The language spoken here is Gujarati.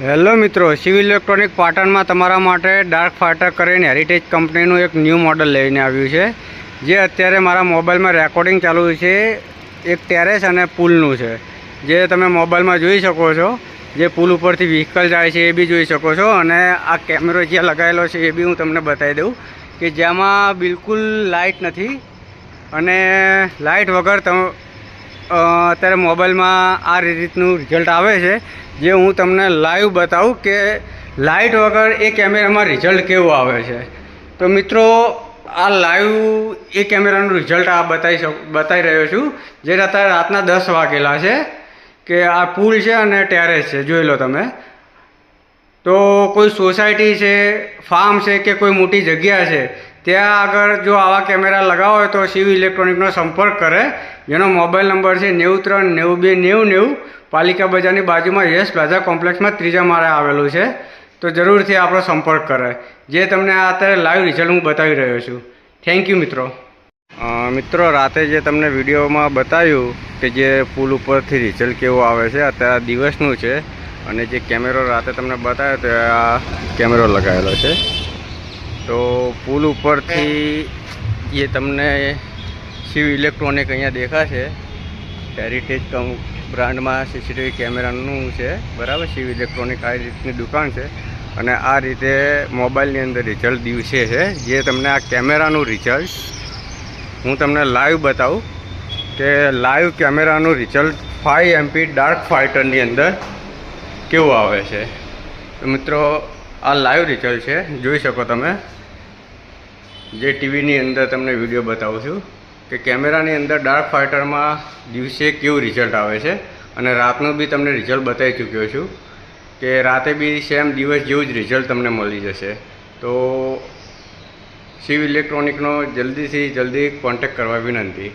હેલો મિત્રો, શિવ ઇલેક્ટ્રોનિક પાટણમાં તમારા માટે ડાર્ક ફાઇટર કરીને હેરિટેજ કંપનીનું એક ન્યૂ મોડલ લઈને આવ્યું છે, જે અત્યારે મારા મોબાઈલમાં રેકોર્ડિંગ ચાલુ છે. એક ટેરેસ અને પુલનું છે, જે તમે મોબાઈલમાં જોઈ શકો છો. જે પુલ ઉપરથી વ્હીકલ જાય છે એ બી જોઈ શકો છો, અને આ કેમેરો જ્યાં લગાવેલો છે એ બી હું તમને બતાવી દઉં કે જેમાં બિલકુલ લાઇટ નથી, અને લાઇટ વગર અત્યારે મોબાઈલમાં આ રીતનું રિઝલ્ટ આવે છે, જે હું તમને લાઈવ બતાવું કે લાઇટ વગર એ કેમેરામાં રિઝલ્ટ કેવું આવે છે. તો મિત્રો, આ લાઈવ એ કેમેરાનું રિઝલ્ટ આ બતાવી રહ્યો છું, જે અત્યારે રાતના 10 વાગેલા છે, કે આ પુલ છે અને ટેરેસ છે, જોઈ લો તમે. તો કોઈ સોસાયટી છે, ફાર્મ છે કે કોઈ મોટી જગ્યા છે, ત્યાં આગળ જો આવા કેમેરા લગાવો હોય તો શિવ ઇલેક્ટ્રોનિકનો સંપર્ક કરે, જેનો મોબાઈલ નંબર છે 93 92 90 પાલિકા બજારની બાજુમાં યસ પ્લાઝા કોમ્પ્લેક્સમાં 3જા માળે આવેલું છે. તો જરૂરથી આપણો સંપર્ક કરે, જે તમને અત્યારે લાઈવ રિઝલ્ટ હું બતાવી રહ્યો છું. થેન્ક યુ મિત્રો. મિત્રો, રાતે જે તમને વિડીયોમાં બતાવ્યું કે જે પુલ ઉપરથી રિઝલ્ટ કેવું આવે છે, અત્યારે દિવસનું છે, અને જે કેમેરો રાતે તમને બતાવ્યો તો આ કેમેરો લગાવેલો છે. તો પુલ ઉપરથી જે તમને શિવ ઇલેક્ટ્રોનિક અહીંયા દેખાશે, હેરિટેજ બ્રાન્ડમાં સીસીટીવી કેમેરાનું છે, બરાબર. શિવ ઇલેક્ટ્રોનિક આ રીતની દુકાન છે, અને આ રીતે મોબાઈલની અંદર રિઝલ્ટ દિવસે છે, જે તમને આ કેમેરાનું રિઝલ્ટ હું તમને લાઈવ બતાવું કે લાઈવ કેમેરાનું રિઝલ્ટ 5 MP ડાર્ક ફાઇટરની અંદર કેવું આવે છે. તો મિત્રો, આ લાઈવ રિઝલ્ટ છે, જોઈ શકો તમે. જે ટીવીની અંદર તમને વિડીયો બતાવું છું કે કેમેરાની અંદર ડાર્ક ફાઇટરમાં દિવસે કેવું રિઝલ્ટ આવે છે, અને રાતનું બી તમને રિઝલ્ટ બતાવી ચૂક્યો છું કે રાતે બી સેમ દિવસ જેવું જ રિઝલ્ટ તમને મળી જશે. તો શિવ ઇલેક્ટ્રોનિકનો જલ્દીથી જલ્દી કોન્ટેક્ટ કરવા વિનંતી.